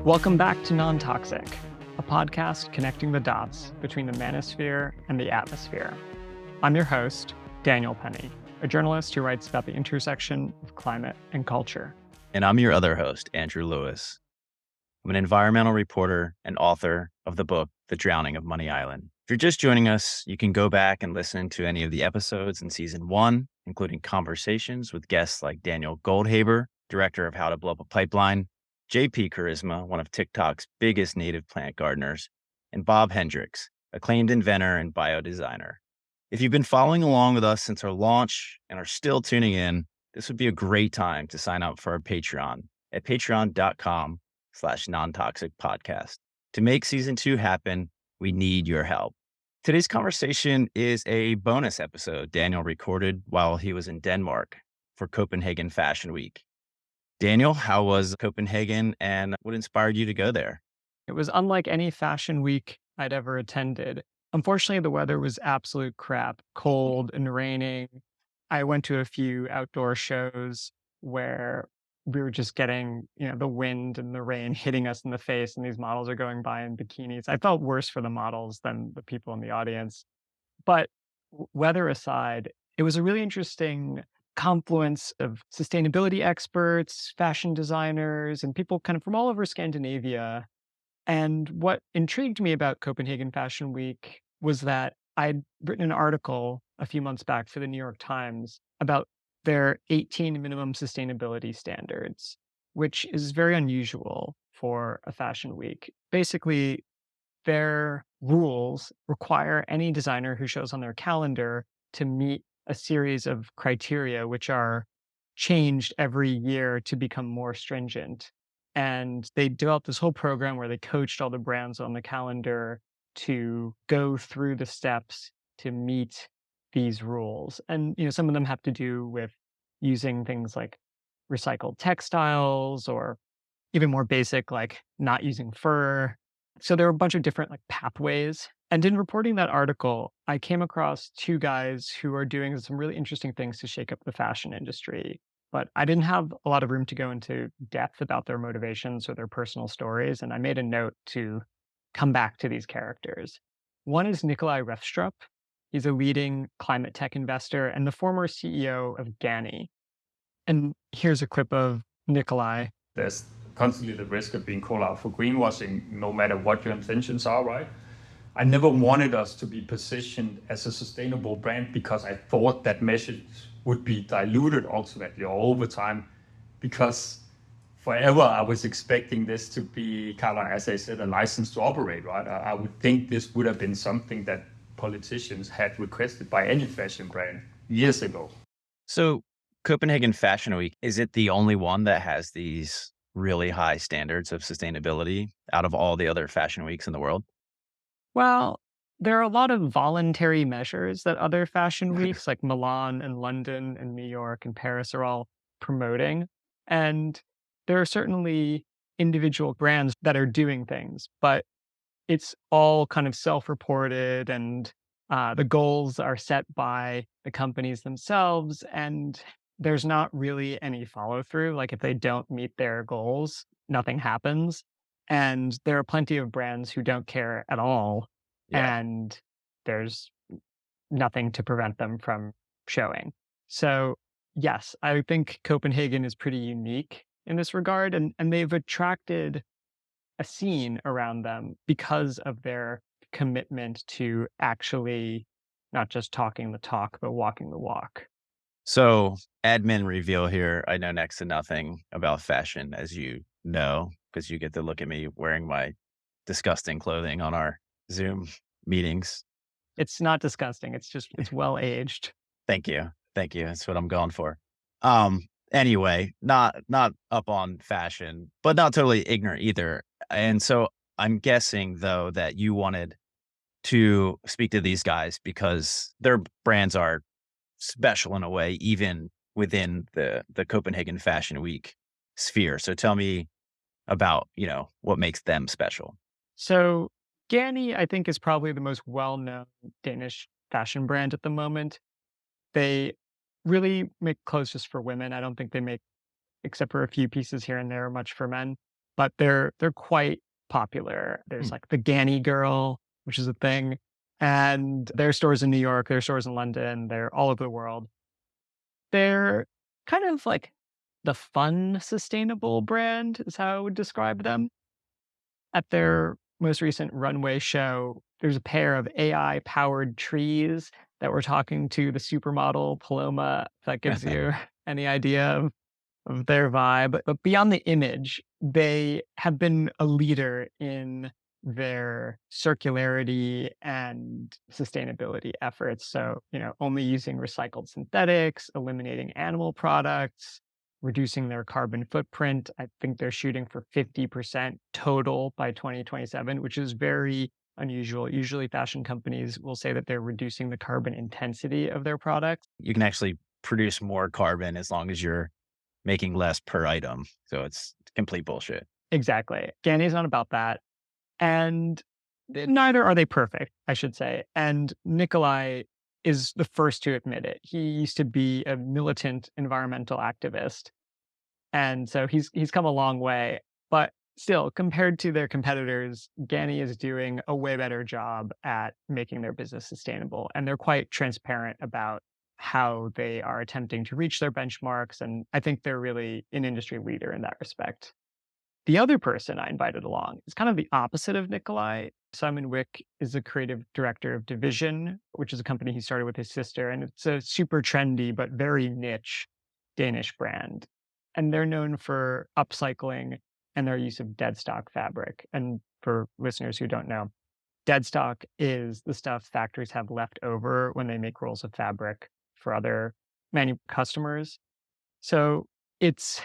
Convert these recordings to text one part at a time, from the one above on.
Welcome back to Non-Toxic, a podcast connecting the dots between the manosphere and the atmosphere. I'm your host, Daniel Penny, a journalist who writes about the intersection of climate and culture. And I'm your other host, Andrew Lewis. I'm an environmental reporter and author of the book, The Drowning of Money Island. If you're just joining us, you can go back and listen to any of the episodes in season 1, including conversations with guests like Daniel Goldhaber, director of How to Blow Up a Pipeline, JP Charisma, one of TikTok's biggest native plant gardeners, and Bob Hendricks, acclaimed inventor and biodesigner. If you've been following along with us since our launch and are still tuning in, this would be a great time to sign up for our Patreon at patreon.com/nontoxicpodcast. To make season 2 happen, we need your help. Today's conversation is a bonus episode Daniel recorded while he was in Denmark for Copenhagen Fashion Week. Daniel, how was Copenhagen and what inspired you to go there? It was unlike any fashion week I'd ever attended. Unfortunately, the weather was absolute crap, cold and raining. I went to a few outdoor shows where we were just getting, the wind and the rain hitting us in the face, and these models are going by in bikinis. I felt worse for the models than the people in the audience. But weather aside, it was a really interesting confluence of sustainability experts, fashion designers, and people kind of from all over Scandinavia. And what intrigued me about Copenhagen Fashion Week was that I'd written an article a few months back for the New York Times about their 18 minimum sustainability standards, which is very unusual for a fashion week. Basically, their rules require any designer who shows on their calendar to meet a series of criteria, which are changed every year to become more stringent. And they developed this whole program where they coached all the brands on the calendar to go through the steps to meet these rules. And, some of them have to do with using things like recycled textiles or even more basic, like not using fur. So there were a bunch of different pathways. And in reporting that article, I came across two guys who are doing some really interesting things to shake up the fashion industry. But I didn't have a lot of room to go into depth about their motivations or their personal stories. And I made a note to come back to these characters. One is Nicolaj Reffstrup. He's a leading climate tech investor and the former CEO of Ganni. And here's a clip of Nicolaj. There's constantly the risk of being called out for greenwashing, no matter what your intentions are, right? I never wanted us to be positioned as a sustainable brand because I thought that message would be diluted ultimately or over time, because forever I was expecting this to be kind of, as I said, a license to operate, right? I would think this would have been something that politicians had requested by any fashion brand years ago. So Copenhagen Fashion Week, is it the only one that has these really high standards of sustainability out of all the other fashion weeks in the world? Well, there are a lot of voluntary measures that other fashion weeks like Milan and London and New York and Paris are all promoting. And there are certainly individual brands that are doing things, but it's all kind of self-reported, and the goals are set by the companies themselves. And there's not really any follow through. Like if they don't meet their goals, nothing happens. And there are plenty of brands who don't care at all. Yeah. And there's nothing to prevent them from showing. So yes, I think Copenhagen is pretty unique in this regard. And they've attracted a scene around them because of their commitment to actually not just talking the talk, but walking the walk. So admin reveal here. I know next to nothing about fashion, as you know, because you get to look at me wearing my disgusting clothing on our Zoom meetings. It's not disgusting. It's well aged. Thank you. Thank you. That's what I'm going for. Anyway, not up on fashion, but not totally ignorant either. And so I'm guessing though that you wanted to speak to these guys because their brands are special in a way, even within the Copenhagen Fashion Week sphere. So tell me about, what makes them special. So Ganni, I think, is probably the most well-known Danish fashion brand at the moment. They really make clothes just for women. I don't think they make, except for a few pieces here and there, much for men, but they're quite popular. There's like the Ganni girl, which is a thing, and their stores in New York, their stores in London, they're all over the world. They're kind of like the fun, sustainable brand is how I would describe them. At their most recent runway show, there's a pair of AI-powered trees that were talking to the supermodel Paloma, if that gives you any idea of their vibe. But beyond the image, they have been a leader in their circularity and sustainability efforts. So, only using recycled synthetics, eliminating animal products, reducing their carbon footprint. I think they're shooting for 50% total by 2027, which is very unusual. Usually, fashion companies will say that they're reducing the carbon intensity of their products. You can actually produce more carbon as long as you're making less per item. So it's complete bullshit. Exactly. Ganni's not about that. And neither are they perfect, I should say. And Nicolaj is the first to admit it. He used to be a militant environmental activist. And so he's come a long way. But still, compared to their competitors, Ganni is doing a way better job at making their business sustainable. And they're quite transparent about how they are attempting to reach their benchmarks. And I think they're really an industry leader in that respect. The other person I invited along is kind of the opposite of Nicolaj. Simon Wick is the creative director of Division, which is a company he started with his sister. And it's a super trendy, but very niche Danish brand. And they're known for upcycling and their use of dead stock fabric. And for listeners who don't know, dead stock is the stuff factories have left over when they make rolls of fabric for other customers. So it's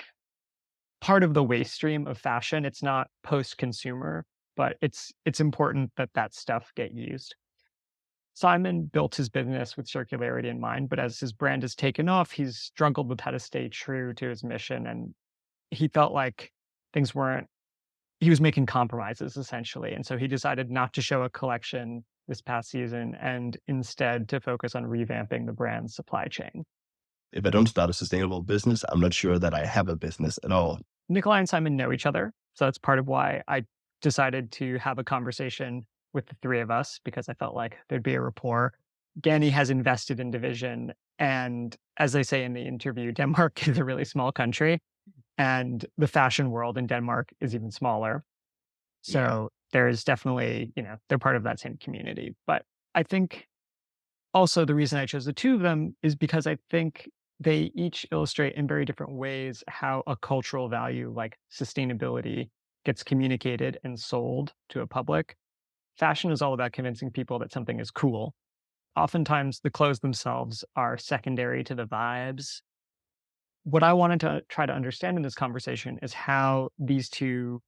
part of the waste stream of fashion. It's not post-consumer, but it's important that that stuff get used. Simon built his business with circularity in mind, but as his brand has taken off, he's struggled with how to stay true to his mission. And he felt like things weren't, he was making compromises essentially. And so he decided not to show a collection this past season and instead to focus on revamping the brand's supply chain. If I don't start a sustainable business, I'm not sure that I have a business at all. Nicolaj and Simon know each other. So that's part of why I decided to have a conversation with the three of us, because I felt like there'd be a rapport. Ganni has invested in Division. And as they say in the interview, Denmark is a really small country. And the fashion world in Denmark is even smaller. So there's definitely, they're part of that same community. But I think also the reason I chose the two of them is because I think they each illustrate in very different ways how a cultural value like sustainability gets communicated and sold to a public. Fashion is all about convincing people that something is cool. Oftentimes, the clothes themselves are secondary to the vibes. What I wanted to try to understand in this conversation is how these two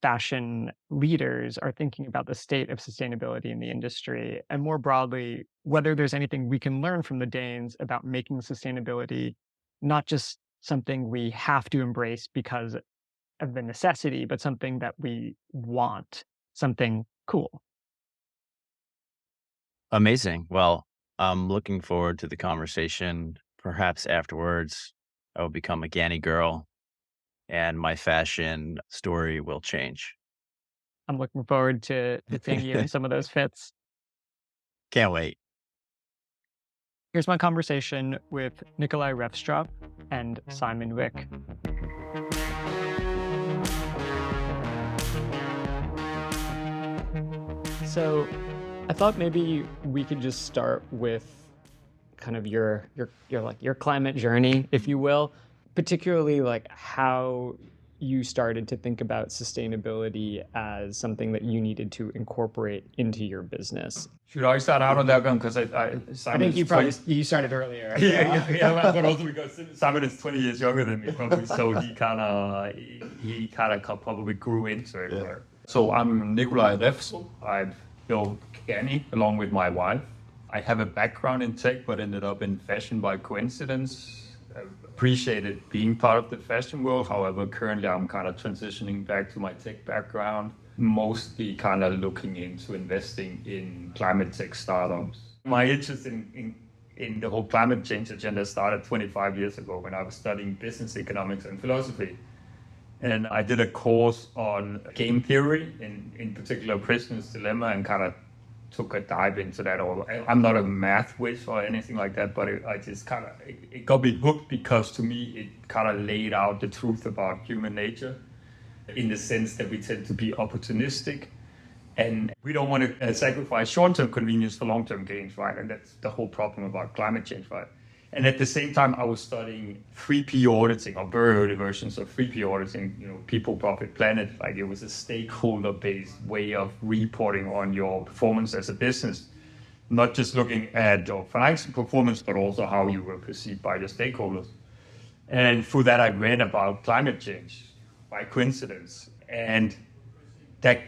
fashion leaders are thinking about the state of sustainability in the industry, and more broadly, whether there's anything we can learn from the Danes about making sustainability not just something we have to embrace because of the necessity, but something that we want, something cool. Amazing. Well, I'm looking forward to the conversation. Perhaps afterwards, I will become a Ganni girl and my fashion story will change. I'm looking forward to seeing you in some of those fits. Can't wait. Here's my conversation with Nicolaj Reffstrup and Simon Wick. So I thought maybe we could just start with kind of your climate journey, if you will, particularly like how you started to think about sustainability as something that you needed to incorporate into your business. Should I start out on that one? Because I think you started earlier. yeah, but also because Simon is 20 years younger than me, probably, so he kind of probably grew into it. Yeah. So I'm Nicolaj Reffstrup. I've built Ganni along with my wife. I have a background in tech, but ended up in fashion by coincidence. I appreciated being part of the fashion world. However, currently I'm kind of transitioning back to my tech background, mostly kind of looking into investing in climate tech startups. My interest in in the whole climate change agenda started 25 years ago when I was studying business economics and philosophy. And I did a course on game theory, in particular prisoner's dilemma, and kind of took a dive into that. I'm not a math whiz or anything like that, but it got me hooked because to me it kind of laid out the truth about human nature in the sense that we tend to be opportunistic and we don't want to sacrifice short-term convenience for long-term gains, right? And that's the whole problem about climate change, right? And at the same time, I was studying 3P auditing, or very early versions of 3P auditing, people, profit, planet. Like it was a stakeholder-based way of reporting on your performance as a business, not just looking at your financial performance, but also how you were perceived by your stakeholders. And through that, I read about climate change by coincidence. And that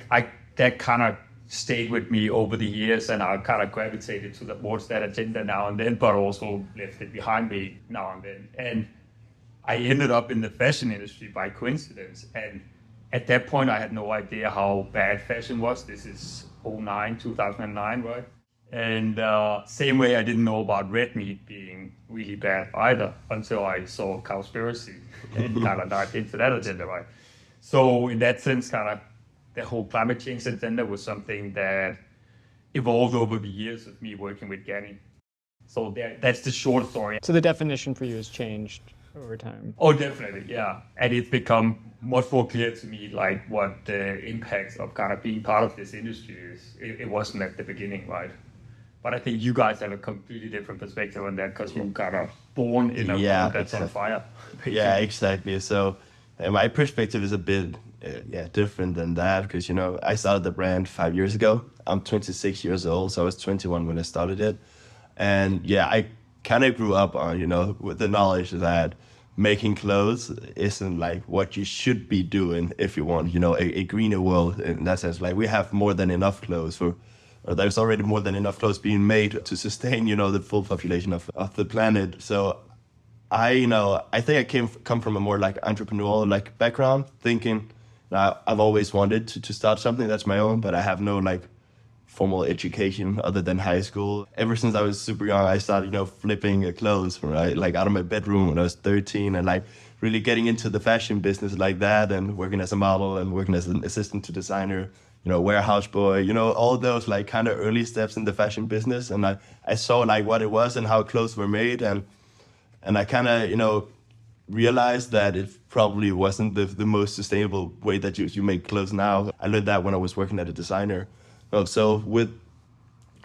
kind of stayed with me over the years, and I kind of gravitated towards that agenda now and then, but also left it behind me now and then. And I ended up in the fashion industry by coincidence. And at that point, I had no idea how bad fashion was. This is 2009, right? And same way I didn't know about red meat being really bad either until I saw Cowspiracy and kind of dived into that agenda, right? So in that sense, kind of the whole climate change agenda was something that evolved over the years of me working with Ganni. So that's the short story. So the definition for you has changed over time. Oh, definitely, yeah. And it's become much more clear to me, like what the impacts of kind of being part of this industry is. It wasn't at the beginning, right? But I think you guys have a completely different perspective on that because you're kind of born in a world that's on fire. Yeah, exactly. So my perspective is a bit different than that because, I started the brand 5 years ago. I'm 26 years old, so I was 21 when I started it. And I kind of grew up on, with the knowledge that making clothes isn't like what you should be doing if you want, a greener world in that sense. Like we have more than enough clothes there's already more than enough clothes being made to sustain, the full population of the planet. So I think I come from a more like entrepreneurial background, thinking I've always wanted to start something that's my own, but I have no formal education other than high school. Ever since I was super young, I started, flipping clothes, right? Like out of my bedroom when I was 13 and really getting into the fashion business like that and working as a model and working as an assistant to designer, warehouse boy, all those kind of early steps in the fashion business. And I saw what it was and how clothes were made. And I kind of, realized that it probably wasn't the most sustainable way that you make clothes now. I learned that when I was working as a designer. So with,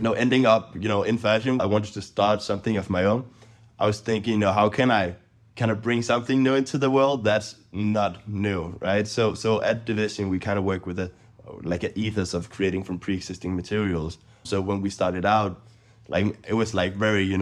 ending up, in fashion, I wanted to start something of my own. I was thinking, how can I kind of bring something new into the world that's not new, right? So at Division, we kind of work with an ethos of creating from pre-existing materials. So when we started out, it was very,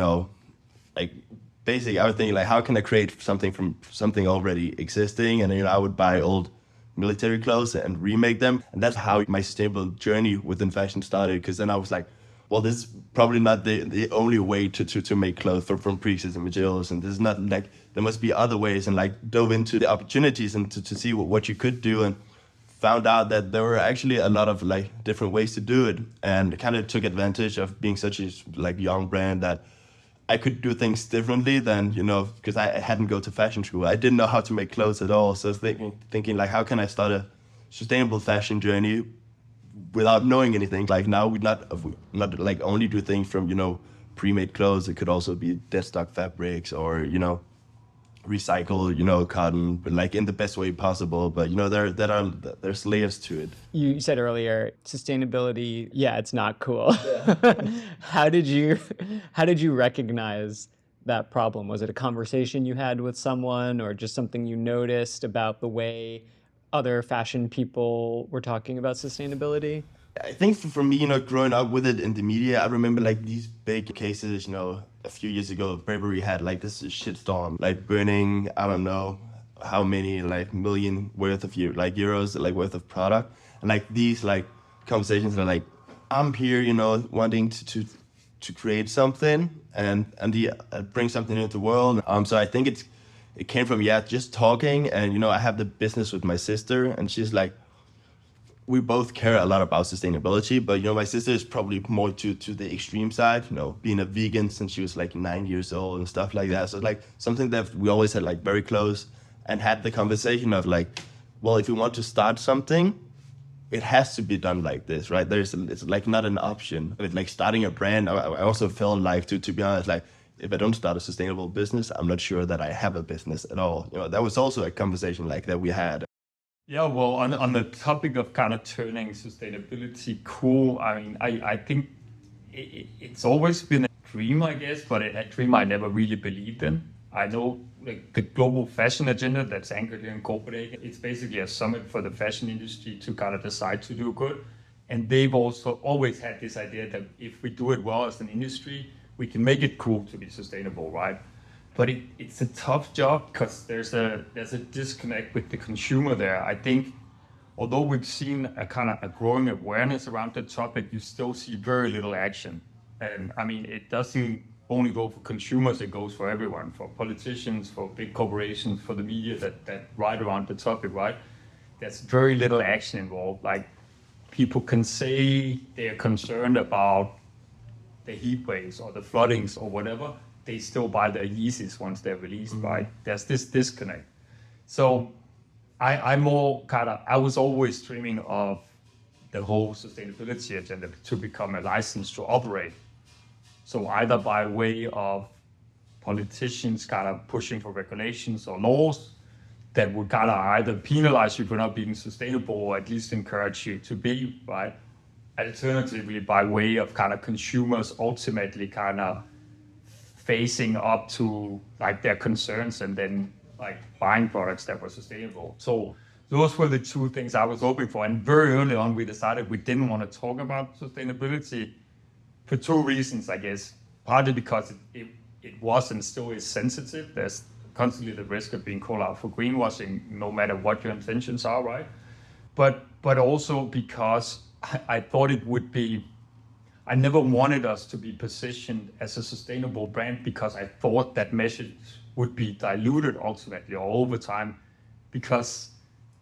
basically, I was thinking how can I create something from something already existing? And I would buy old military clothes and remake them. And that's how my sustainable journey within fashion started. Because then I was like, well, this is probably not the only way to make clothes from pre-existing materials. And this is not there must be other ways, and dove into the opportunities and to see what you could do, and found out that there were actually a lot of different ways to do it, and kind of took advantage of being such a young brand that I could do things differently than, because I hadn't go to fashion school. I didn't know how to make clothes at all. So I was thinking how can I start a sustainable fashion journey without knowing anything? Now we not only do things from, pre-made clothes. It could also be dead stock fabrics or, recycle, cotton, but in the best way possible. But, there's layers to it. You said earlier, sustainability, it's not cool. Yeah. How did you recognize that problem? Was it a conversation you had with someone or just something you noticed about the way other fashion people were talking about sustainability? I think for me, growing up with it in the media, I remember these big cases, a few years ago, Burberry had this shitstorm, burning, I don't know how many million worth of euros worth of product. And these conversations are I'm here, wanting to create something and bring something into the world. So I think it came from just talking. And I have the business with my sister, and she's We both care a lot about sustainability, but my sister is probably more to the extreme side, being a vegan since she was like 9 years old and stuff like that. So like something that we always had like very close and had the conversation of like, well, if we want to start something, it has to be done like this, right? It's like not an option. With like starting a brand, I also felt like to be honest, like if I don't start a sustainable business, I'm not sure that I have a business at all. That was also a conversation like that we had. Yeah, well, on the topic of kind of turning sustainability cool, I mean, I think it's always been a dream, I guess, but a dream I never really believed in. I know like the global fashion agenda that's anchored here in Copenhagen, it's basically a summit for the fashion industry to kind of decide to do good. And they've also always had this idea that if we do it well as an industry, we can make it cool to be sustainable, right? But it's a tough job because there's a disconnect with the consumer there. I think although we've seen a kind of a growing awareness around the topic, you still see very little action. And I mean, it doesn't only go for consumers, it goes for everyone, for politicians, for big corporations, for the media that write around the topic, right? There's very little action involved. Like people can say they're concerned about the heat waves or the floodings or whatever, they still buy their Yeezys once they're released, right? There's this disconnect. So I'm more I was always dreaming of the whole sustainability agenda to become a license to operate. So either by way of politicians kind of pushing for regulations or laws that would kind of either penalize you for not being sustainable or at least encourage you to be, right? Alternatively, by way of kind of consumers ultimately kind of facing up to like their concerns and then like buying products that were sustainable. So those were the two things I was hoping for. And very early on, we decided we didn't want to talk about sustainability for two reasons, I guess. Partly because it was and still is sensitive. There's constantly the risk of being called out for greenwashing, no matter what your intentions are, right? But also because I thought it would be, I never wanted us to be positioned as a sustainable brand because I thought that message would be diluted ultimately or over time, because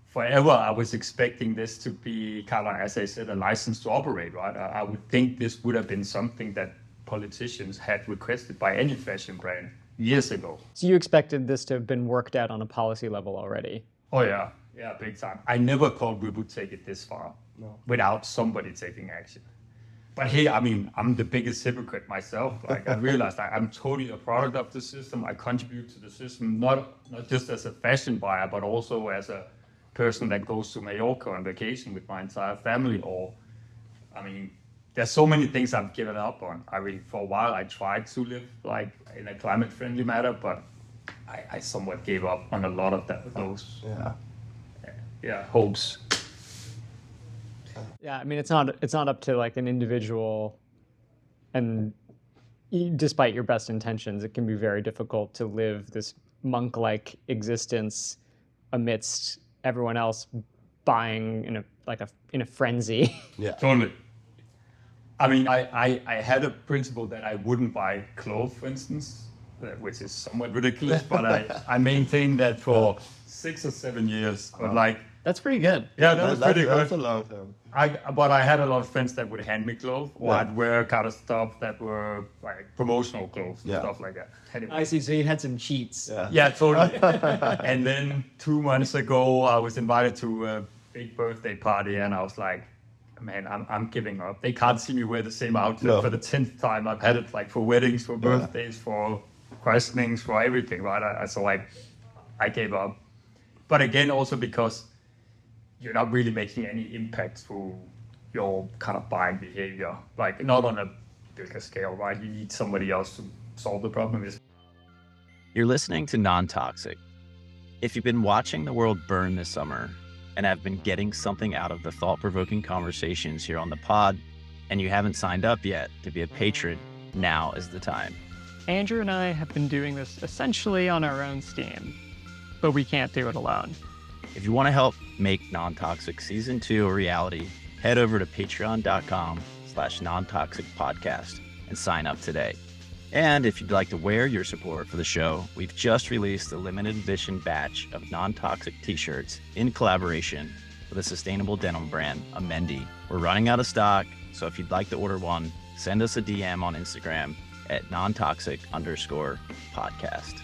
forever I was expecting this to be kind of, as I said, a license to operate, right? I would think this would have been something that politicians had requested by any fashion brand years ago. So you expected this to have been worked out on a policy level already? Oh yeah, big time. I never thought we would take it this far without somebody taking action. But hey, I mean, I'm the biggest hypocrite myself. Like I realized I'm totally a product of the system. I contribute to the system, not just as a fashion buyer, but also as a person that goes to Mallorca on vacation with my entire family. Or, I mean, there's so many things I've given up on. I mean, for a while I tried to live like in a climate-friendly manner, but I somewhat gave up on a lot of those hopes. Yeah, I mean, it's not up to like an individual, and despite your best intentions, it can be very difficult to live this monk-like existence amidst everyone else buying in a frenzy. Yeah, totally. I mean, I had a principle that I wouldn't buy clothes, for instance, which is somewhat ridiculous, but I maintained that for 6 or 7 years. But like, that's pretty good. Yeah, that was pretty good. That's a long time. But I had a lot of friends that would hand me clothes, or I'd wear kind of stuff that were like promotional clothes and stuff like that. Anyway. I see. So you had some cheats. Yeah, totally. And then 2 months ago, I was invited to a big birthday party, and I was like, man, I'm giving up. They can't see me wear the same outfit for the 10th time. I've had it like for weddings, for birthdays, for christenings, for everything, right? So I gave up. But again, also because you're not really making any impact through your kind of buying behavior, like not on a bigger scale, right? You need somebody else to solve the problem. You're listening to Non-Toxic. If you've been watching the world burn this summer and have been getting something out of the thought-provoking conversations here on the pod, and you haven't signed up yet to be a patron, now is the time. Andrew and I have been doing this essentially on our own steam, but we can't do it alone. If you want to help make Non-Toxic Season 2 a reality, head over to patreon.com/nontoxicpodcast and sign up today. And if you'd like to wear your support for the show, we've just released a limited edition batch of Non-Toxic t-shirts in collaboration with with a sustainable denim brand, Amendi. We're running out of stock, so if you'd like to order one, send us a DM on Instagram at nontoxic_podcast.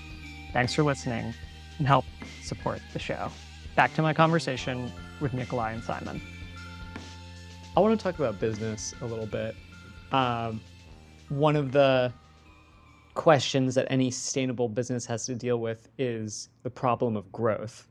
Thanks for listening and help support the show. Back to my conversation with Nicolaj and Simon. I want to talk about business a little bit. One of the questions that any sustainable business has to deal with is the problem of growth.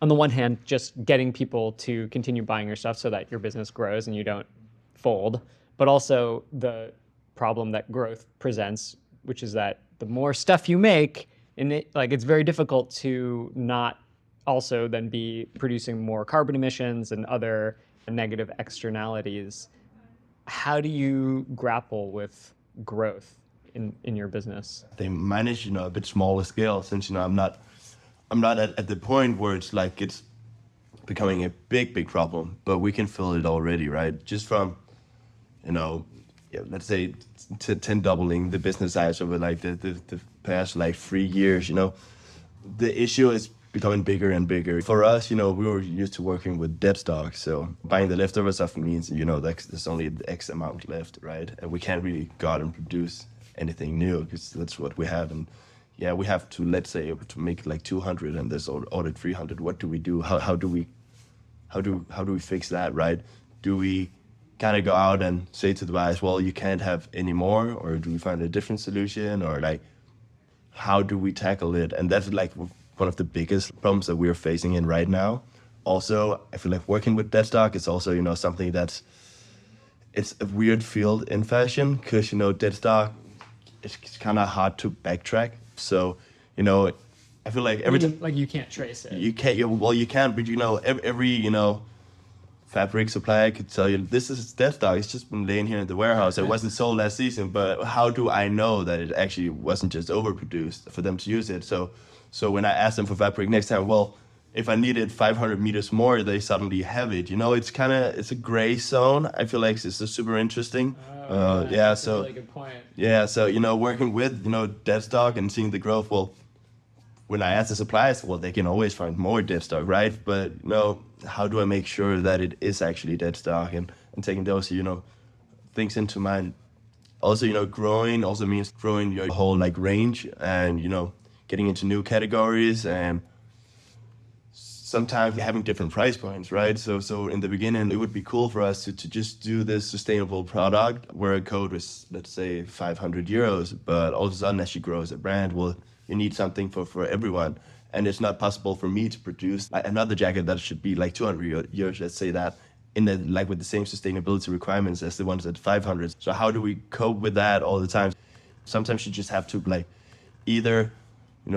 On the one hand, just getting people to continue buying your stuff so that your business grows and you don't fold, but also the problem that growth presents, which is that the more stuff you make, it's very difficult to not also then be producing more carbon emissions and other negative externalities. How do you grapple with growth in your business? They manage, a bit smaller scale, since I'm not at the point where it's becoming a big problem, but we can feel it already, right? Just from, let's say 10 doubling the business size over the past 3 years, the issue is becoming bigger and bigger. For us, we were used to working with dead stock, so buying the leftover stuff means, there's only X amount left, right? And we can't really go out and produce anything new because that's what we have. And yeah, we have to, let's say, to make 200 and there's ordered 300. What do we do? How do we fix that, right? Do we kind of go out and say to the buyers, well, you can't have any more, or do we find a different solution, or how do we tackle it? And that's one of the biggest problems that we're facing in right now. Also, I feel like working with dead stock is also, something it's a weird field in fashion because, dead stock, it's kind of hard to backtrack. So, I feel like every time, you can't trace it. You can't. You can, but every fabric supplier could tell you this is dead stock. It's just been laying here in the warehouse. It wasn't sold last season. But how do I know that it actually wasn't just overproduced for them to use it? So when I ask them for fabric next time, well, if I needed 500 meters more, they suddenly have it. It's a gray zone. I feel like it's super interesting. That's a really good point. Yeah, so working with dead stock and seeing the growth. Well, when I ask the suppliers, well, they can always find more dead stock, right? But how do I make sure that it is actually dead stock, and taking those things into mind. Also, growing also means growing your whole range, and getting into new categories, and sometimes having different price points, right? So in the beginning, it would be cool for us to just do this sustainable product where a code was, let's say, 500 euros. But all of a sudden, as you grow as a brand, well, you need something for everyone. And it's not possible for me to produce another jacket that should be 200 euros, let's say that, with the same sustainability requirements as the ones at 500. So how do we cope with that all the time? Sometimes you just have to either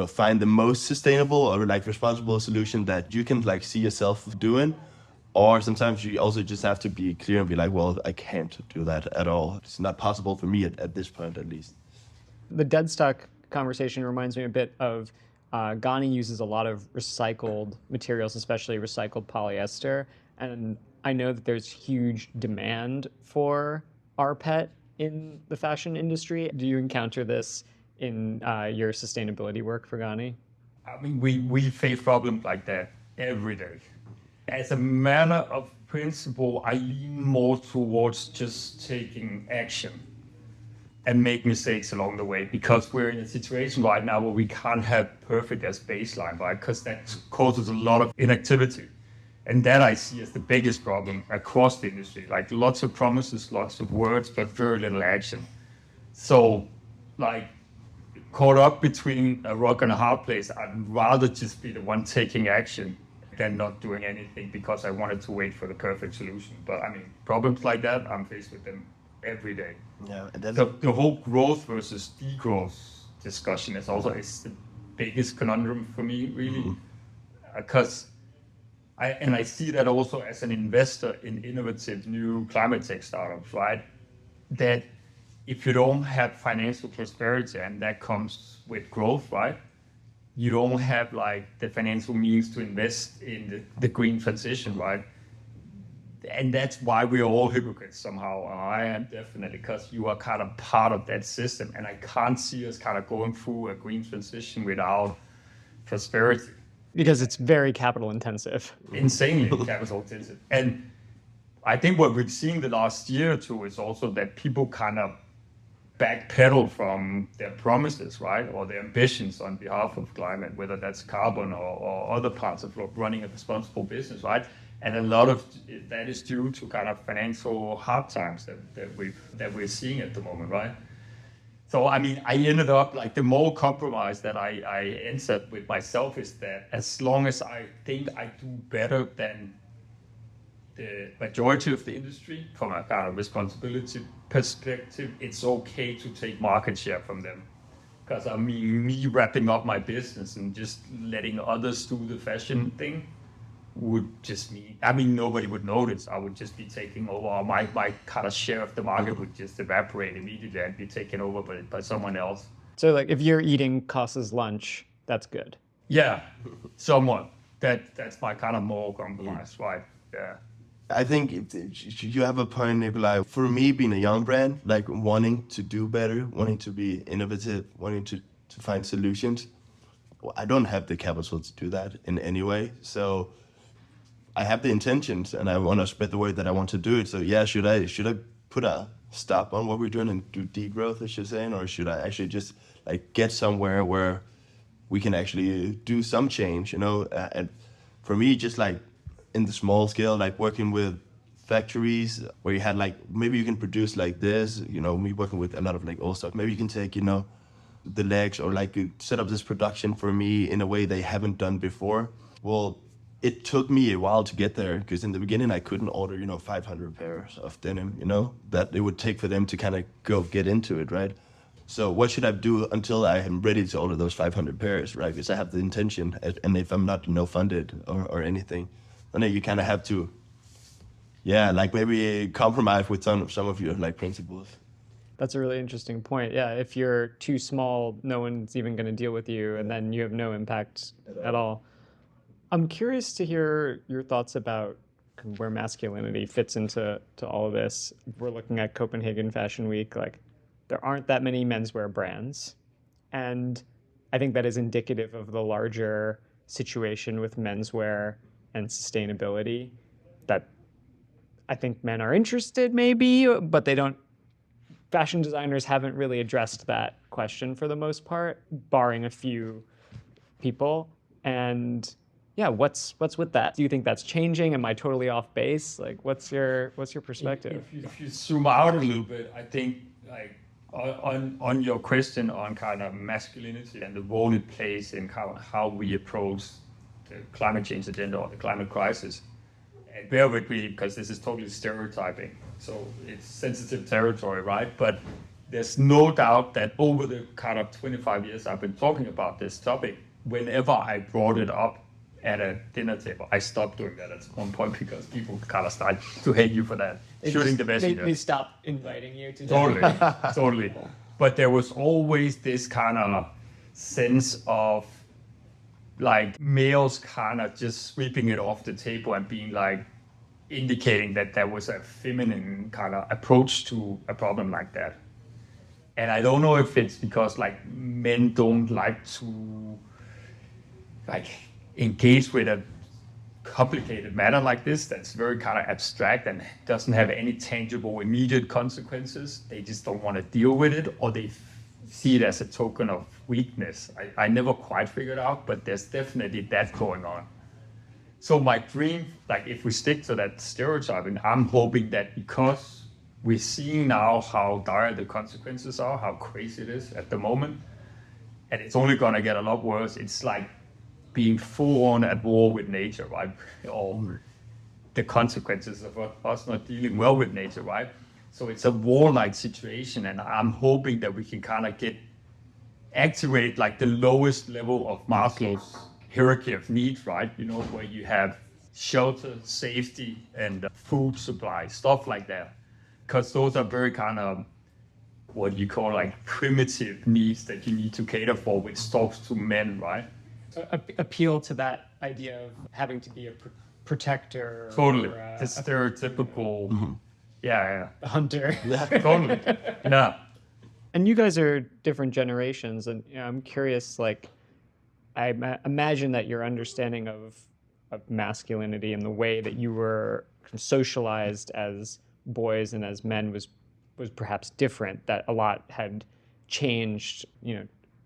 find the most sustainable or responsible solution that you can see yourself doing, or sometimes you also just have to be clear and be well, I can't do that at all. It's not possible for me at this point, at least. The dead stock conversation reminds me a bit of Ganni uses a lot of recycled materials, especially recycled polyester, and I know that there's huge demand for rPET in the fashion industry. Do you encounter this in your sustainability work for Ganni? I mean, we face problems like that every day. As a matter of principle, I lean more towards just taking action and make mistakes along the way, because we're in a situation right now where we can't have perfect as baseline, right? Because that causes a lot of inactivity. And that I see as the biggest problem across the industry. Lots of promises, lots of words, but very little action. So, caught up between a rock and a hard place, I'd rather just be the one taking action than not doing anything because I wanted to wait for the perfect solution. But problems like that, I'm faced with them every day. Yeah, and the whole growth versus degrowth discussion is the biggest conundrum for me, really, because I see that also as an investor in innovative new climate tech startups, right? That if you don't have financial prosperity, and that comes with growth, right? You don't have the financial means to invest in the green transition, right? And that's why we're all hypocrites somehow. I am definitely, because you are kind of part of that system. And I can't see us kind of going through a green transition without prosperity. Because it's very capital intensive. Insanely capital intensive. And I think what we've seen the last year or two is also that people kind of backpedal from their promises, right? Or their ambitions on behalf of climate, whether that's carbon or other parts of running a responsible business, right? And a lot of that is due to kind of financial hard times that we're seeing at the moment, right? So, I mean, I ended up like the more compromise that I entered with myself is that as long as I think I do better than the majority of the industry from a kind of responsibility perspective, it's okay to take market share from them. Because I mean, me wrapping up my business and just letting others do the fashion thing would just mean, I mean, nobody would notice. I would just be taking over. My kind of share of the market would just evaporate immediately and be taken over by someone else. So like if you're eating Kos's lunch, that's good. Yeah, somewhat. That's my kind of moral compromise, right? Yeah. I think you have a point, Nicolaj. For me, being a young brand, like wanting to do better, wanting to be innovative, wanting to find solutions, well, I don't have the capital to do that in any way. So I have the intentions and I want to spread the word that I want to do it. So yeah, should I put a stop on what we're doing and do degrowth, as you're saying, or should I actually just like get somewhere where we can actually do some change, you know? And for me, just like in the small scale, like working with factories where you had like, maybe you can produce like this, you know, me working with a lot of like old stuff. Maybe you can take, you know, the legs or like set up this production for me in a way they haven't done before. Well, it took me a while to get there because in the beginning I couldn't order, you know, 500 pairs of denim, you know, that it would take for them to kind of get into it, right? So what should I do until I am ready to order those 500 pairs, right? Because I have the intention, and if I'm not, you know, funded or anything, then you kind of have to, yeah, like maybe compromise with some of your like principles. That's a really interesting point. Yeah, if you're too small, no one's even going to deal with you, and then you have no impact at all. I'm curious to hear your thoughts about where masculinity fits into all of this. We're looking at Copenhagen Fashion Week. Like, there aren't that many menswear brands, and I think that is indicative of the larger situation with menswear and sustainability. That I think men are interested, maybe, but they don't. Fashion designers haven't really addressed that question for the most part, barring a few people. And yeah, what's with that? Do you think that's changing? Am I totally off base? Like, what's your perspective? If you zoom out a little bit, I think like on your question on kind of masculinity and the role it plays in how we approach the climate change agenda or the climate crisis. And bear with me because this is totally stereotyping, so it's sensitive territory, right? But there's no doubt that over the kind of 25 years I've been talking about this topic, whenever I brought it up at a dinner table, I stopped doing that at one point because people kind of started to hate you for that, shooting the messenger. They stopped inviting you to Totally, totally. But there was always this kind of sense of like males kind of just sweeping it off the table and being like indicating that there was a feminine kind of approach to a problem like that. And I don't know if it's because like men don't like to like engage with a complicated matter like this that's very kind of abstract and doesn't have any tangible immediate consequences. They just don't want to deal with it, or they see it as a token of weakness. I never quite figured out, but there's definitely that going on. So my dream, like if we stick to that stereotyping, I'm hoping that because we're seeing now how dire the consequences are, how crazy it is at the moment, and it's only going to get a lot worse. It's like being full on at war with nature, right? Or the consequences of us not dealing well with nature, right? So it's a warlike situation, and I'm hoping that we can kind of activate like the lowest level of Maslow's hierarchy of needs, right? You know, where you have shelter, safety, and food supply, stuff like that. Because those are very kind of what you call like primitive needs that you need to cater for, which talks to men, right? Appeal to that idea of having to be a protector. Totally. Or the stereotypical, yeah. a hunter. Totally. Yeah. And you guys are different generations, and I'm curious, like, imagine that your understanding of masculinity and the way that you were socialized as boys and as men was perhaps different. That a lot had changed.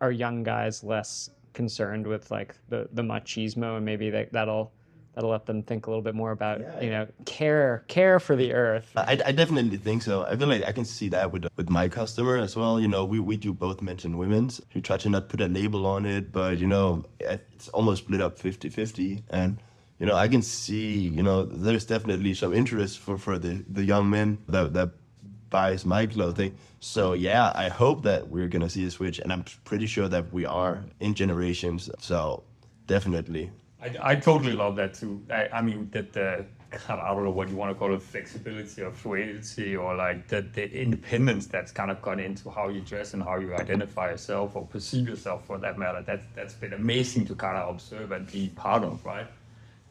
Are young guys less concerned with like the machismo, and maybe that'll let them think a little bit more about care for the earth. I definitely think so. I feel like I can see that with my customer as well. We do both men's and women's. We try to not put a label on it, but it's almost split up 50-50. And I can see there's definitely some interest for the young men that buys my clothing. So yeah, I hope that we're gonna see a switch, and I'm pretty sure that we are in generations. So definitely. I totally love that too. I mean that I don't know what you want to call it, flexibility or fluidity, or like the independence that's kind of gone into how you dress and how you identify yourself or perceive yourself for that matter. That's been amazing to kind of observe and be part of, right?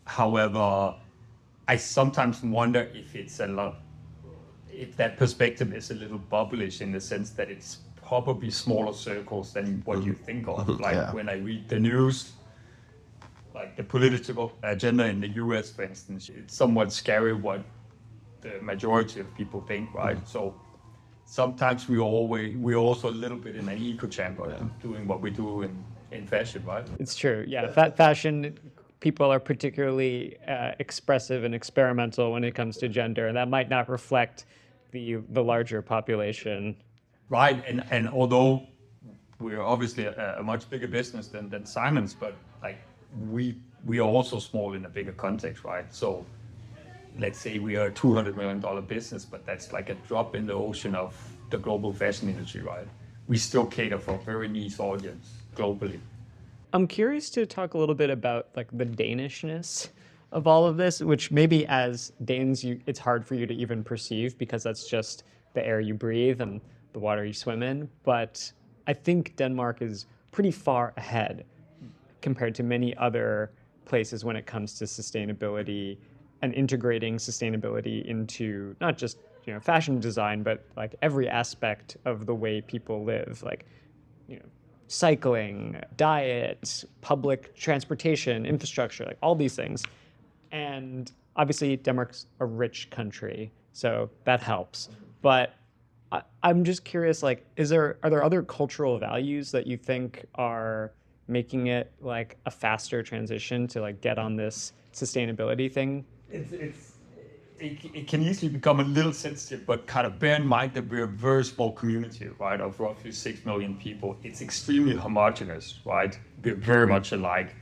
However, I sometimes wonder if that perspective is a little bubblish, in the sense that it's probably smaller circles than what you think of. Like when I read the news, like the political agenda in the US, for instance, it's somewhat scary what the majority of people think, right? So sometimes we're also a little bit in an echo chamber doing what we do in fashion, right? It's true. Yeah, fashion people are particularly expressive and experimental when it comes to gender, and that might not reflect the larger population. Right, and although we're obviously a much bigger business than Simon's, but like we are also small in a bigger context, right? So let's say we are a $200 million business, but that's like a drop in the ocean of the global fashion industry, right? We still cater for a very niche audience globally. I'm curious to talk a little bit about like the Danishness of all of this, which maybe as Danes, it's hard for you to even perceive because that's just the air you breathe and the water you swim in. But I think Denmark is pretty far ahead compared to many other places when it comes to sustainability and integrating sustainability into not just fashion design, but like every aspect of the way people live, like cycling, diet, public transportation, infrastructure, like all these things. And obviously Denmark's a rich country, so that helps. But I'm just curious, like, are there other cultural values that you think are making it like a faster transition to like get on this sustainability thing? It can easily become a little sensitive, but kind of bear in mind that we're a very small community, right, of roughly 6 million people. It's extremely homogenous, right? We're very much alike.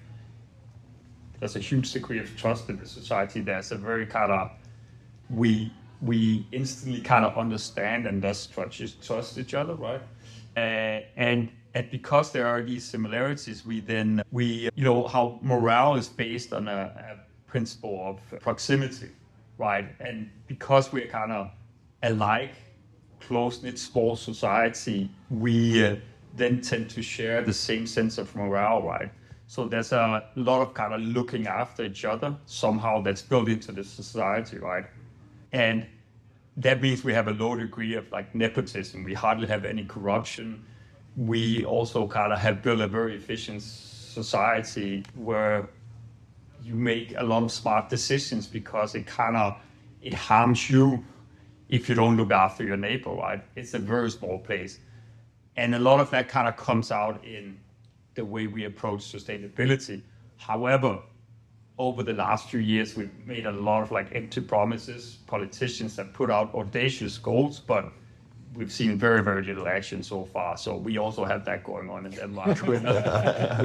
There's a huge degree of trust in the society. There's a very kind of, we instantly kind of understand and thus trust each other, right? And because there are these similarities, how morale is based on a principle of proximity, right? And because we're kind of alike, close-knit, small society, we then tend to share the same sense of morale, right? So there's a lot of kind of looking after each other somehow that's built into the society, right? And that means we have a low degree of like nepotism. We hardly have any corruption. We also kind of have built a very efficient society where you make a lot of smart decisions because it harms you if you don't look after your neighbor, right? It's a very small place. And a lot of that kind of comes out in the way we approach sustainability. However, over the last few years, we've made a lot of like empty promises. Politicians have put out audacious goals, but we've seen very, very little action so far. So we also have that going on in Denmark. We're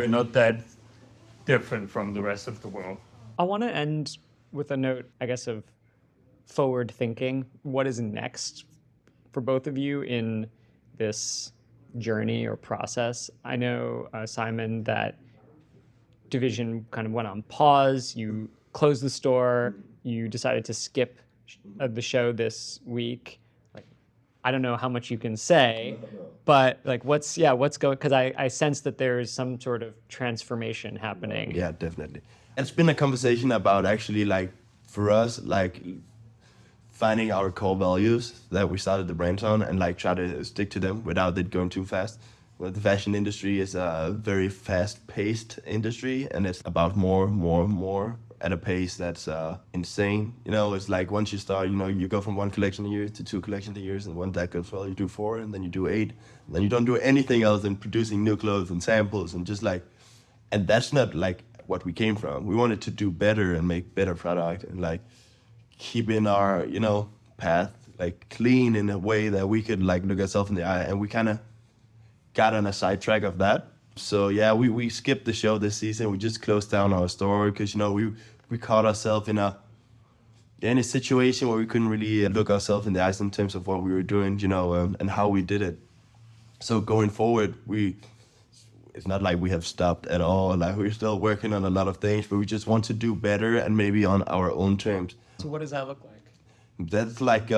not that different from the rest of the world. I want to end with a note, I guess, of forward thinking. What is next for both of you in this journey or process? I know, Simon, that division kind of went on pause. You closed the store. You decided to skip the show this week. Like, I don't know how much you can say, but like, what's going? Because I sense that there is some sort of transformation happening. Yeah, definitely. It's been a conversation about actually like for us like finding our core values that we started the brand on and like try to stick to them without it going too fast. Well, the fashion industry is a very fast-paced industry, and it's about more at a pace that's insane. You know, it's like once you start, you know, you go from one collection a year to two collections a year, and when that goes well, you do four, and then you do eight, and then you don't do anything else than producing new clothes and samples and just like, and that's not like what we came from. We wanted to do better and make better product and like keep in our, you know, path like clean in a way that we could like look ourselves in the eye, and we kind of got on a sidetrack of that. So yeah, we skipped the show this season. We just closed down our store because, you know, we caught ourselves in a situation where we couldn't really look ourselves in the eyes in terms of what we were doing, you know, and how we did it. So going forward, it's not like we have stopped at all. Like we're still working on a lot of things, but we just want to do better and maybe on our own terms. So what does that look like? That's like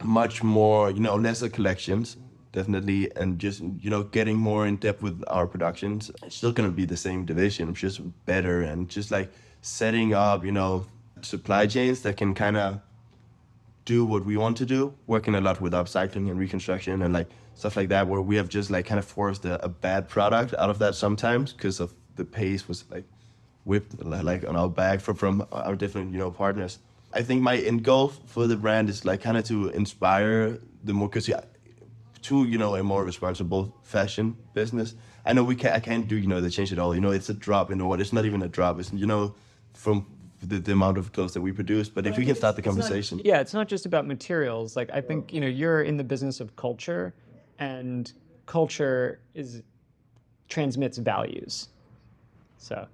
much more, you know, lesser collections, definitely, and just, you know, getting more in depth with our productions. It's still gonna be the same division, just better, and just like setting up, you know, supply chains that can kind of do what we want to do, working a lot with upcycling and reconstruction and like stuff like that, where we have just like kind of forced a bad product out of that sometimes because of the pace was like whipped like on our back from our different, you know, partners. I think my end goal for the brand is like kind of to inspire the more, because to, you know, a more responsible fashion business. I know I can't do, you know, the change at all. You know, it's a drop in the water. It's not even a drop. It's, you know, from the amount of clothes that we produce. But if we can start the conversation. It's not just about materials. Like I think, you know, you're in the business of culture, and culture transmits values. So,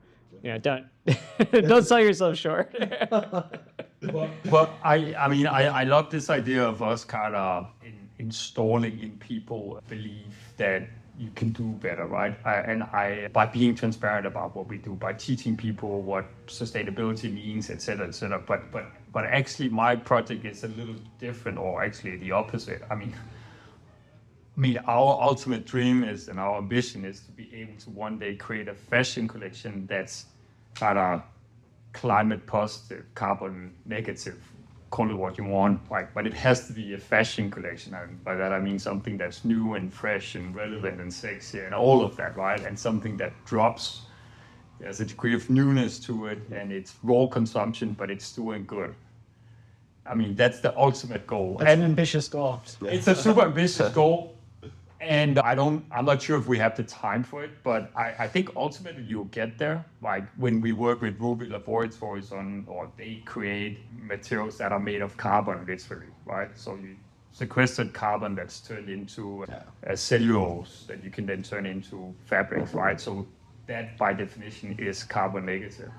you know, don't sell yourself short. But I mean, I love this idea of us kind of installing in people a belief that you can do better, right? By being transparent about what we do, by teaching people what sustainability means, et cetera, et cetera. But actually, my project is a little different, or actually the opposite. I mean, our ultimate dream is, and our ambition is to be able to one day create a fashion collection that's kind of climate positive, carbon negative, call it what you want, like, but it has to be a fashion collection. And by that I mean something that's new and fresh and relevant and sexy and all of that, right? And something that drops. There's a degree of newness to it, and it's raw consumption, but it's doing good. I mean, that's the ultimate goal. That's an ambitious goal. It's a super ambitious goal. And I'm not sure if we have the time for it, but I think ultimately you'll get there. Like when we work with Ruby Laboratories or they create materials that are made of carbon, literally, right? So you sequestered carbon that's turned into cellulose that you can then turn into fabrics, right? So that by definition is carbon negative.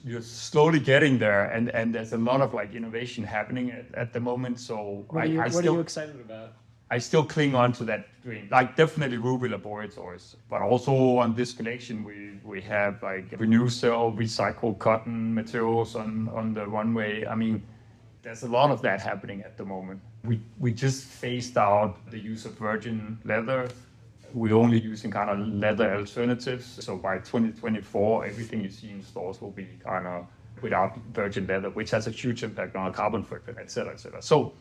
You're slowly getting there, and there's a lot of like innovation happening at the moment. So what are you excited about? I still cling on to that dream, like definitely Ruby Laboratories, but also on this collection we have like Renewcell recycled cotton materials on the runway. I mean, there's a lot of that happening at the moment. We just phased out the use of virgin leather. We're only using kind of leather alternatives. So by 2024, everything you see in stores will be kind of without virgin leather, which has a huge impact on our carbon footprint, et cetera, et cetera. So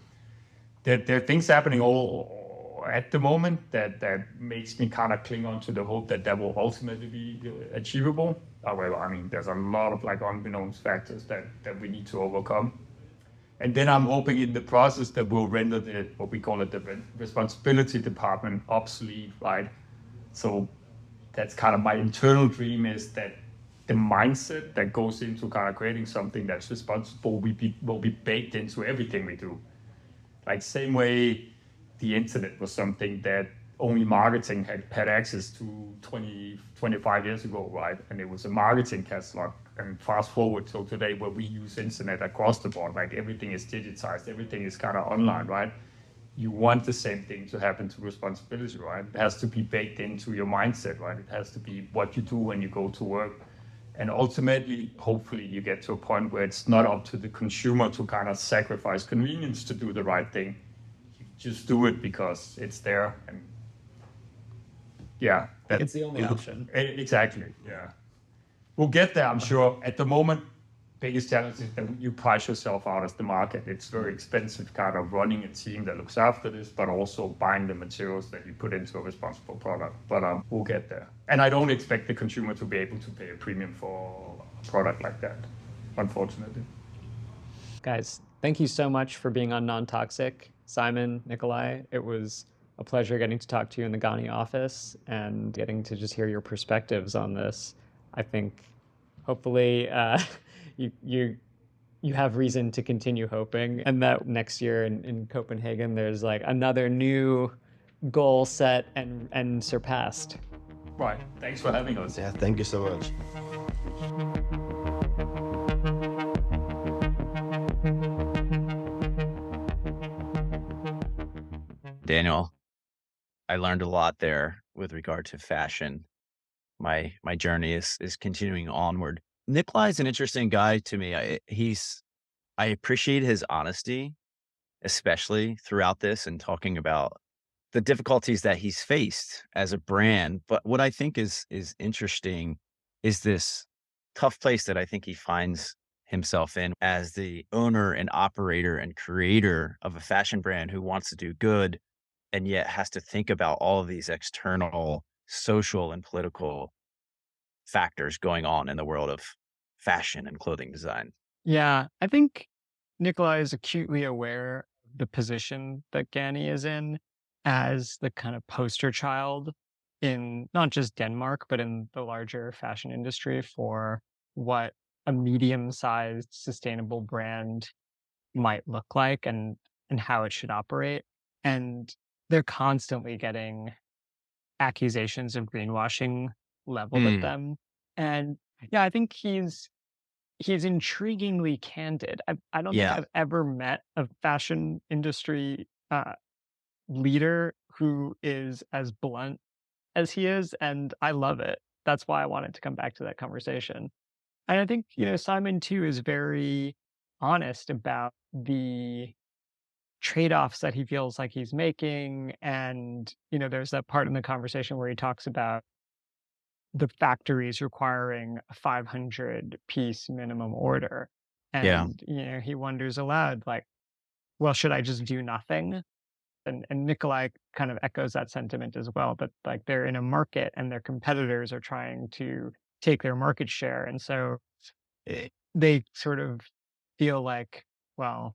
there are things happening all at the moment that makes me kind of cling on to the hope that will ultimately be achievable. However, I mean, there's a lot of like unbeknownst factors that we need to overcome. And then I'm hoping in the process that will render what we call it the responsibility department obsolete, right? So that's kind of my internal dream, is that the mindset that goes into kind of creating something that's responsible will be baked into everything we do. Like same way the internet was something that only marketing had access to 25 years ago, right? And it was a marketing catalog. And fast forward till today where we use internet across the board, like everything is digitized, everything is kind of online, right? You want the same thing to happen to responsibility, right? It has to be baked into your mindset, right? It has to be what you do when you go to work. And ultimately, hopefully you get to a point where it's not up to the consumer to kind of sacrifice convenience to do the right thing. You just do it because it's there. And yeah. It's the only option. Exactly, yeah. We'll get there, I'm sure. At the moment, biggest challenge is that you price yourself out of the market. It's very expensive kind of running a team that looks after this, but also buying the materials that you put into a responsible product. But we'll get there. And I don't expect the consumer to be able to pay a premium for a product like that, unfortunately. Guys, thank you so much for being on Non-Toxic. Simon, Nicolaj, it was a pleasure getting to talk to you in the Ganni office and getting to just hear your perspectives on this. I think hopefully you have reason to continue hoping, and that next year in Copenhagen there's like another new goal set and surpassed. Right. Thanks for having us. Yeah, thank you so much. Daniel, I learned a lot there with regard to fashion. My journey is continuing onward. Nikolai is an interesting guy to me. I appreciate his honesty, especially throughout this and talking about the difficulties that he's faced as a brand. But what I think is interesting is this tough place that I think he finds himself in as the owner and operator and creator of a fashion brand who wants to do good and yet has to think about all of these external social and political factors going on in the world of fashion and clothing design. Yeah, I think Nikolai is acutely aware of the position that Ganni is in as the kind of poster child in not just Denmark, but in the larger fashion industry for what a medium-sized sustainable brand might look like and how it should operate. And they're constantly getting accusations of greenwashing leveled at Mm, them. And yeah, I think he's intriguingly candid. I don't think yeah, I've ever met a fashion industry leader who is as blunt as he is, and I love it. That's why I wanted to come back to that conversation. And I think, Simon too is very honest about the trade-offs that he feels like he's making. And, there's that part in the conversation where he talks about the factories requiring a 500 piece minimum order. yeah, And, he wonders aloud, like, well, should I just do nothing? And Nikolai kind of echoes that sentiment as well, that like they're in a market and their competitors are trying to take their market share. And so they sort of feel like, well,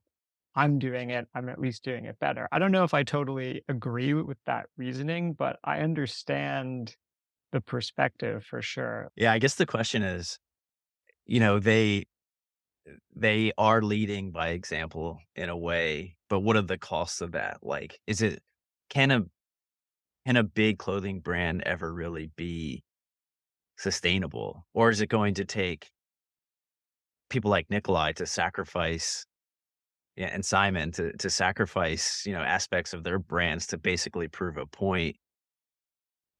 I'm doing it, I'm at least doing it better. I don't know if I totally agree with that reasoning, but I understand the perspective for sure. yeah. I guess the question is, you know, they are leading by example in a way, but what are the costs of that? Like, can a can a big clothing brand ever really be sustainable, or is it going to take people like Nikolai to sacrifice, yeah, and Simon to sacrifice, aspects of their brands to basically prove a point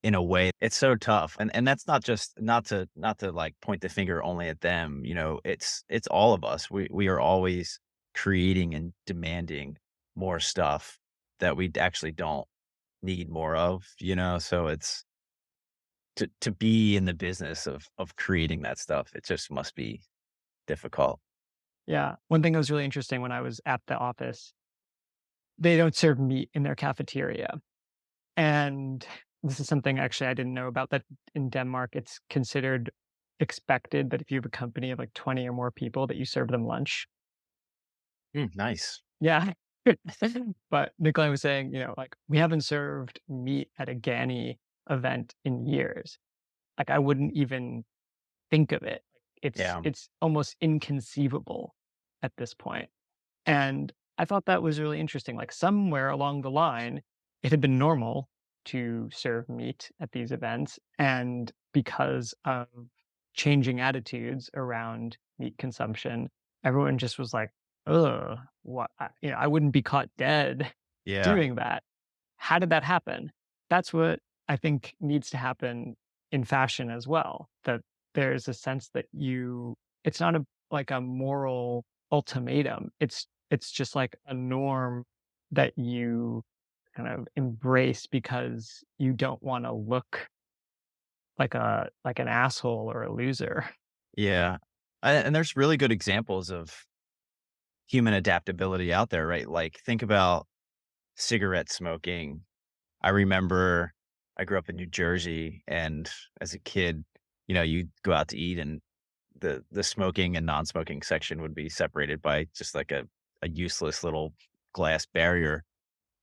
in a way? It's so tough. And that's not just not to like point the finger only at them, it's all of us. We are always creating and demanding more stuff that we actually don't need more of, so it's to be in the business of creating that stuff, it just must be difficult. Yeah. One thing that was really interesting when I was at the office, they don't serve meat in their cafeteria. And this is something actually I didn't know about, that in Denmark, it's considered expected that if you have a company of like 20 or more people that you serve them lunch. Nice. Yeah. But Nikolai was saying, like we haven't served meat at a Ganni event in years. Like I wouldn't even think of it. It's Yeah. it's almost inconceivable at this point. And I thought that was really interesting. Like somewhere along the line, it had been normal to serve meat at these events. And because of changing attitudes around meat consumption, everyone just was like, oh, what? I wouldn't be caught dead Yeah. doing that. How did that happen? That's what I think needs to happen in fashion as well. That there's a sense that it's not like a moral ultimatum. It's just like a norm that you kind of embrace because you don't want to look like an asshole or a loser. Yeah. And there's really good examples of human adaptability out there, right? Like think about cigarette smoking. I remember I grew up in New Jersey, and as a kid, you'd go out to eat, and the smoking and non-smoking section would be separated by just like a useless little glass barrier.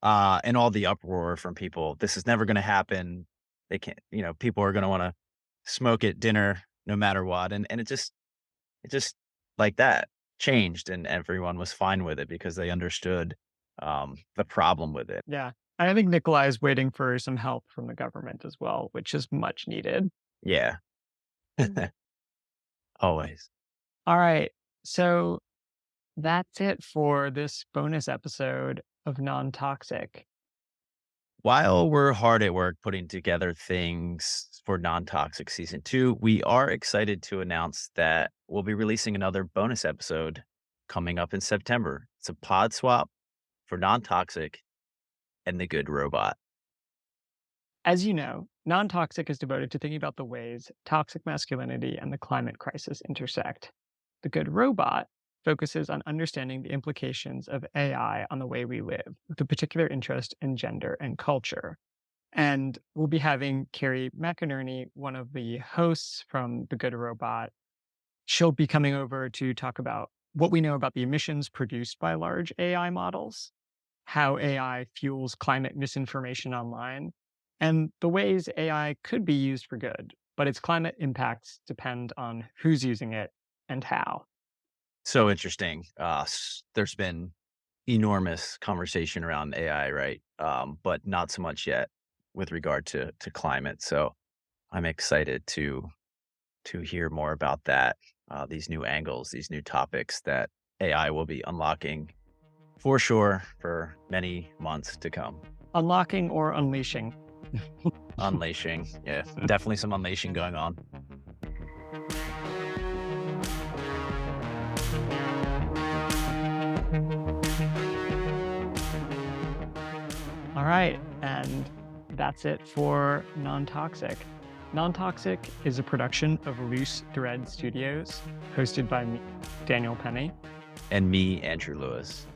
And all the uproar from people, this is never going to happen. They can't, people are going to want to smoke at dinner no matter what. And it just like that changed, and everyone was fine with it because they understood the problem with it. Yeah. I think Nicolaj is waiting for some help from the government as well, which is much needed. Yeah. Always. All right. So that's it for this bonus episode of Non Toxic. While we're hard at work putting together things for Non-Toxic Season 2, we are excited to announce that we'll be releasing another bonus episode coming up in September. It's a pod swap for Non-Toxic and The Good Robot. As you know, Non Toxic is devoted to thinking about the ways toxic masculinity and the climate crisis intersect. The Good Robot focuses on understanding the implications of AI on the way we live, with a particular interest in gender and culture. And we'll be having Carrie McInerney, one of the hosts from The Good Robot. She'll be coming over to talk about what we know about the emissions produced by large AI models, how AI fuels climate misinformation online, and the ways AI could be used for good, but its climate impacts depend on who's using it and how. So interesting. There's been enormous conversation around AI, right? But not so much yet with regard to climate. So I'm excited to hear more about that, these new angles, these new topics that AI will be unlocking for sure for many months to come. Unlocking or unleashing? Unleashing. Yeah, definitely some unleashing going on. All right, and that's it for Non-Toxic. Non-Toxic is a production of Loose Thread Studios, hosted by me, Daniel Penny. And me, Andrew Lewis.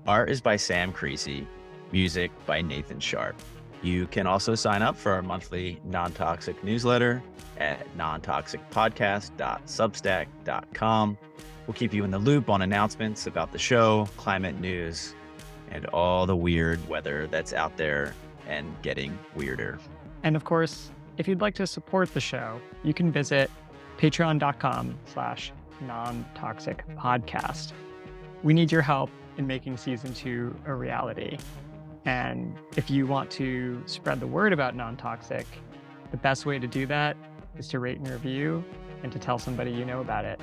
Art is by Sam Creasy. Music by Nathan Sharp. You can also sign up for our monthly Non-Toxic newsletter at nontoxicpodcast.substack.com. We'll keep you in the loop on announcements about the show, climate news, and all the weird weather that's out there and getting weirder. And of course, if you'd like to support the show, you can visit patreon.com/nontoxicpodcast. We need your help in making season 2 a reality. And if you want to spread the word about Non-Toxic, the best way to do that is to rate and review and to tell somebody you know about it.